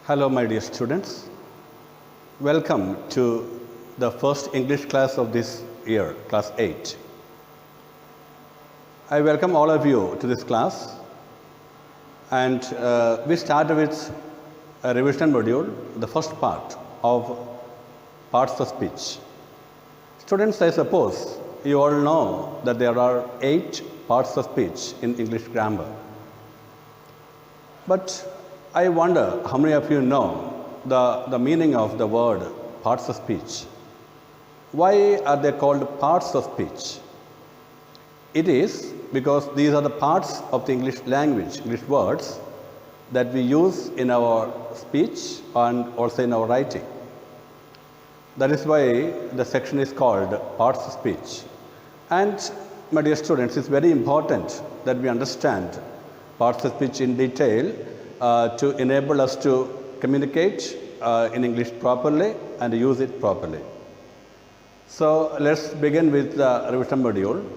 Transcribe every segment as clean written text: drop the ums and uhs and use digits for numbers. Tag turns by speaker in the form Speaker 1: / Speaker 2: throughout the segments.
Speaker 1: Hello, my dear students. Welcome to the first English class of this year, class 8. I welcome all of you to this class, and we start with a revision module, the first part of parts of speech. Students, I suppose you all know that there are 8 parts of speech in English grammar. But I wonder how many of you know the meaning of the word parts of speech. Why are they called parts of speech? It is because these are the parts of the English language, English words that we use in our speech and also in our writing. That is why the section is called parts of speech. And my dear students, it's very important that we understand parts of speech in detail to enable us to communicate in English properly and use it properly. So let's begin with the revision module.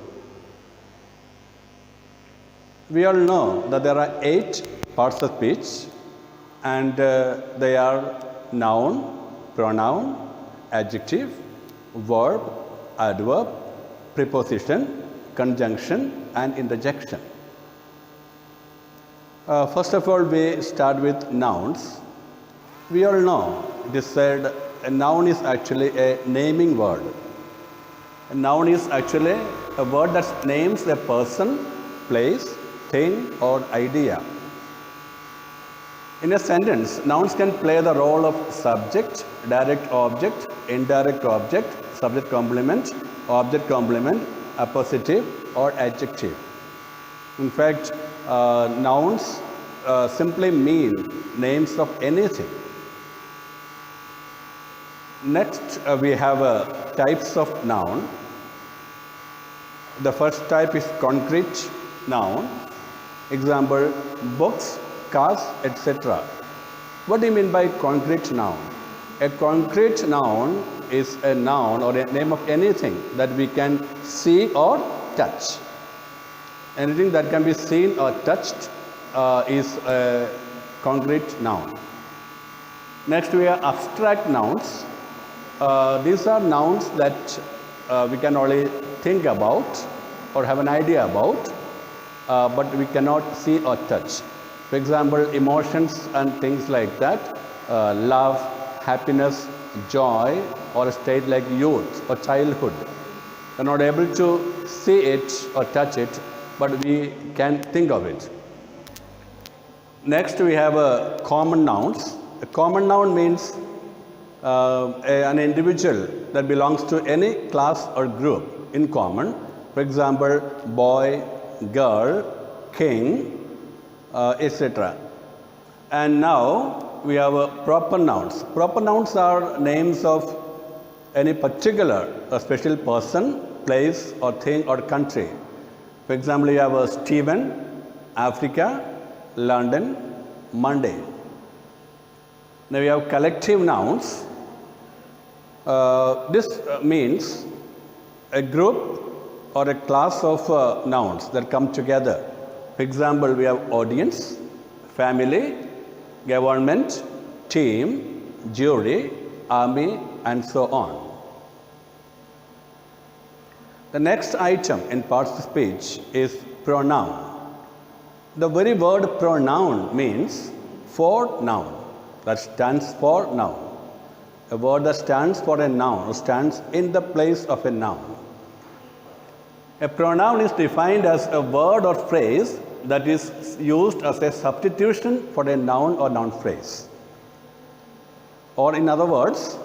Speaker 1: We all know that there are 8 parts of speech, and they are noun, pronoun, adjective, verb, adverb, preposition, conjunction, and interjection. First of all, we start with nouns. We all know it is said a noun is actually a naming word. A noun is actually a word that names a person, place, thing, or idea. In a sentence, nouns can play the role of subject, direct object, indirect object, subject complement, object complement, appositive, or adjective. In fact, nouns simply mean names of anything. Next, we have types of noun. The first type is concrete noun. Example, books, cars, etc. What do you mean by concrete noun? A concrete noun is a noun or a name of anything that we can see or touch. Anything that can be seen or touched is a concrete noun. Next, we have abstract nouns. These are nouns that we can only think about or have an idea about, but we cannot see or touch. For example, emotions and things like that, love, happiness, joy, or a state like youth or childhood. We are not able to see it or touch it, but we can think of it. Next, we have common nouns. A common noun means an individual that belongs to any class or group in common. For example, boy, girl, king, etc. And now we have proper nouns. Proper nouns are names of any particular or special person, place, or thing or country. For example, you have Stephen, Africa, London, Monday. Now we have collective nouns. This means a group or a class of nouns that come together. For example, we have audience, family, government, team, jury, army, and so on. The next item in parts of speech is pronoun. The very word pronoun means for noun, that stands for noun. A word that stands for a noun or stands in the place of a noun. A pronoun is defined as a word or phrase that is used as a substitution for a noun or noun phrase. Or in other words,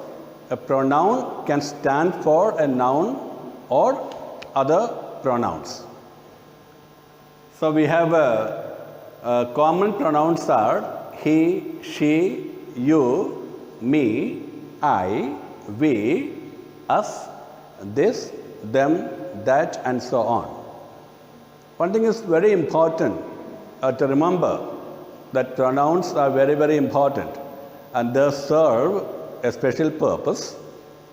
Speaker 1: a pronoun can stand for a noun or other pronouns. So we have common pronouns are he, she, you, me, I, we, us, this, them, that, and so on. One thing is very important to remember that pronouns are very, very important, and they serve a special purpose.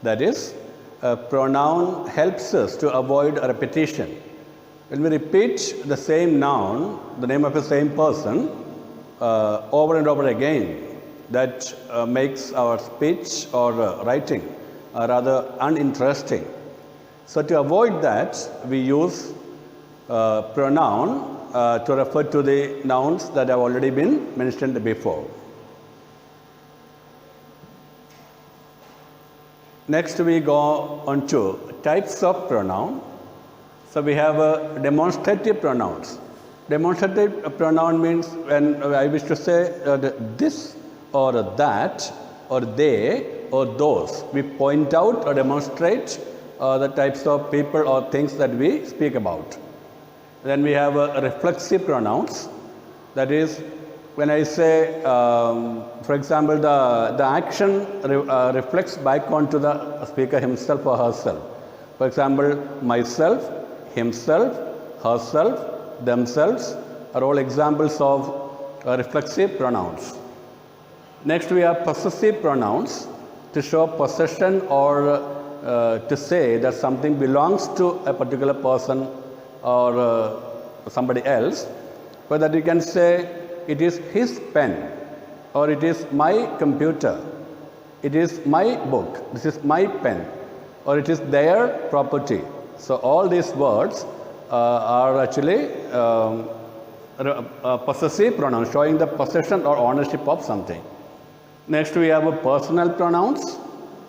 Speaker 1: That is, a pronoun helps us to avoid a repetition. When we repeat the same noun, the name of the same person, over and over again, that makes our speech or writing rather uninteresting. So to avoid that, we use pronoun to refer to the nouns that have already been mentioned before. Next we go on to types of pronoun. So we have demonstrative pronouns. Demonstrative pronoun means when I wish to say this or that or they or those. We point out or demonstrate the types of people or things that we speak about. Then we have reflexive pronouns. That is, when I say, for example, the action reflects back onto the speaker himself or herself. For example, myself, himself, herself, themselves are all examples of reflexive pronouns. Next, we have possessive pronouns to show possession or to say that something belongs to a particular person or somebody else. For that, you can say, it is his pen, or it is my computer, it is my book, this is my pen, or it is their property. So all these words are actually possessive pronouns, showing the possession or ownership of something. Next we have personal pronouns.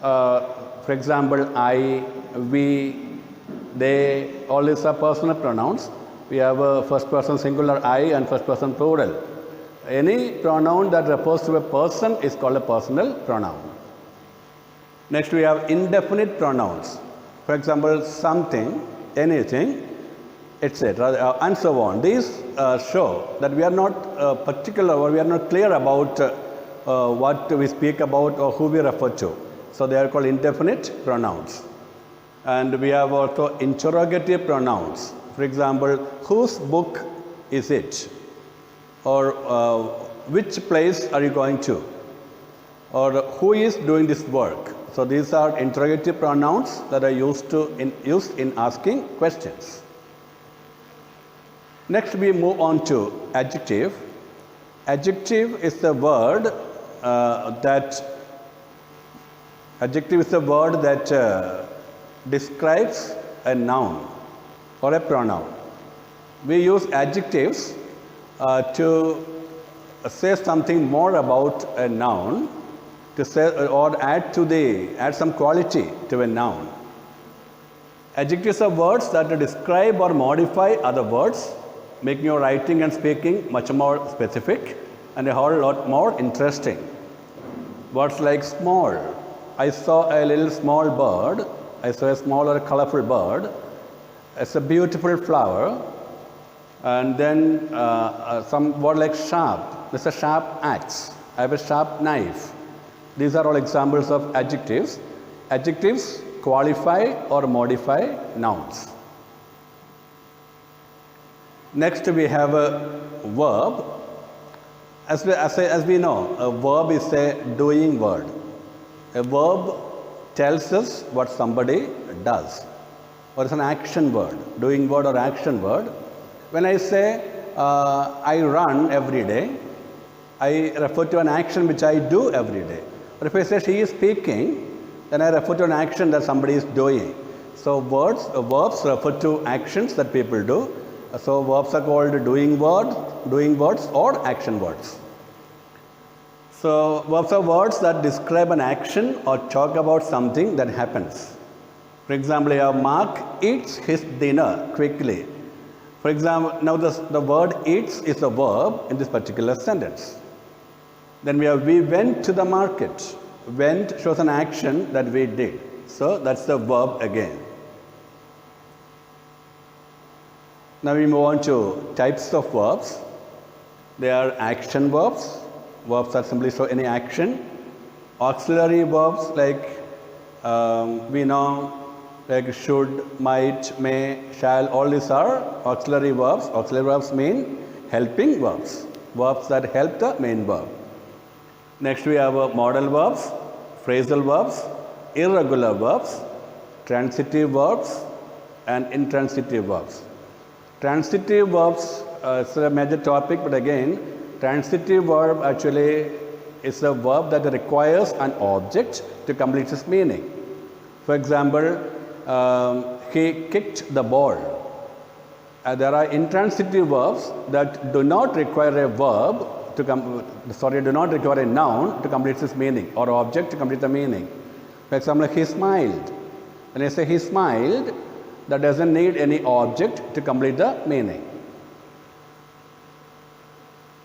Speaker 1: For example, I, we, they, all these are personal pronouns. We have a first person singular I and first person plural. Any pronoun that refers to a person is called a personal pronoun. Next we have indefinite pronouns. For example, something, anything, etc. And so on. These show that we are not particular or we are not clear about what we speak about or who we refer to. So they are called indefinite pronouns. And we have also interrogative pronouns. For example, whose book is it? Or which place are you going to? Or who is doing this work? So these are interrogative pronouns that are used in asking questions. Next we move on to adjective. Adjective is the word that describes a noun or a pronoun. We use adjectives to say something more about a noun, to say or add some quality to a noun. Adjectives are words that describe or modify other words, making your writing and speaking much more specific and a whole lot more interesting. Words like small. I saw a little small bird. I saw a small or a colorful bird. It's a beautiful flower. And then some word like sharp. There's a sharp axe. I have a sharp knife. These are all examples of adjectives. Adjectives qualify or modify nouns. Next we have a verb. As we know, a verb is a doing word. A verb tells us what somebody does. Or it's an action word, doing word or action word. When I say I run every day, I refer to an action which I do every day. Or if I say she is speaking, then I refer to an action that somebody is doing. So verbs refer to actions that people do. So verbs are called doing words or action words. So verbs are words that describe an action or talk about something that happens. For example, you have Mark eats his dinner quickly. For example, now the word eats is a verb in this particular sentence. Then we have we went to the market. Went shows an action that we did. So that's the verb again. Now we move on to types of verbs. They are action verbs. Verbs that simply show any action. Auxiliary verbs like we know, like should, might, may, shall, all these are auxiliary verbs. Auxiliary verbs mean helping verbs. Verbs that help the main verb. Next we have modal verbs, phrasal verbs, irregular verbs, transitive verbs and intransitive verbs. Transitive verbs is a major topic, but again, transitive verb actually is a verb that requires an object to complete its meaning. For example, he kicked the ball. There are intransitive verbs that do not require a verb to do not require a noun to complete its meaning or object to complete the meaning. For example, he smiled. When I say he smiled, that doesn't need any object to complete the meaning.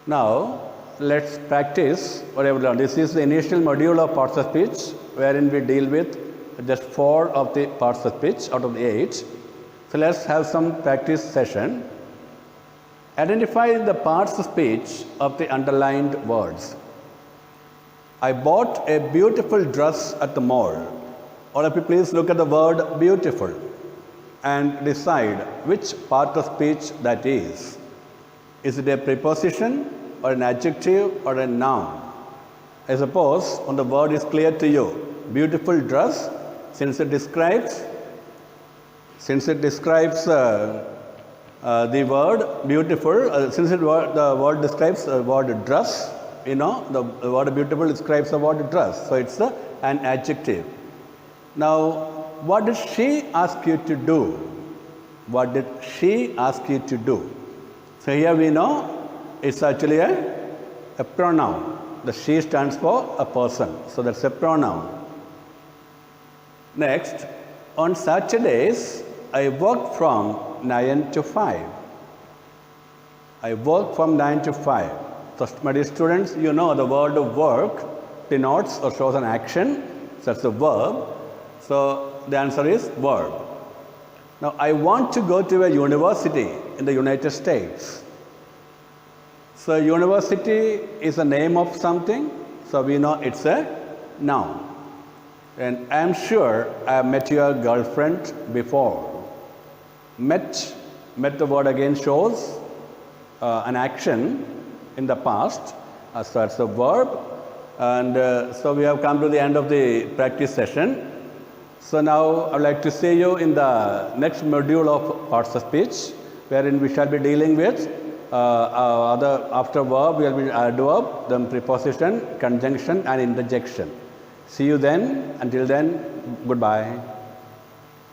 Speaker 1: Now, let's practice whatever we learned. This is the initial module of parts of speech, wherein we deal with just 4 of the parts of speech out of the 8. So let's have some practice session. Identify the parts of speech of the underlined words. I bought a beautiful dress at the mall. All of you please look at the word beautiful and decide which part of speech that is. Is it a preposition or an adjective or a noun? I suppose when the word is clear to you, beautiful dress, since it describes the word beautiful, since the word describes the word dress, you know, the word beautiful describes the word dress. So it's an adjective. Now, what did she ask you to do? What did she ask you to do? So here we know it's actually a pronoun. The she stands for a person. So that's a pronoun. Next, on Saturdays, I work from 9 to 5. I work from 9 to 5. So, my dear students, you know the word work denotes or shows an action. So, that's a verb. So, the answer is verb. Now, I want to go to a university in the United States. So, university is a name of something. So, we know it's a noun. And I am sure I have met your girlfriend before. Met the word again shows an action in the past. So it's a verb. And so we have come to the end of the practice session. So now I would like to see you in the next module of parts of speech, wherein we shall be dealing with after verb, we will be adverb, then preposition, conjunction and interjection. See you then. Until then, goodbye.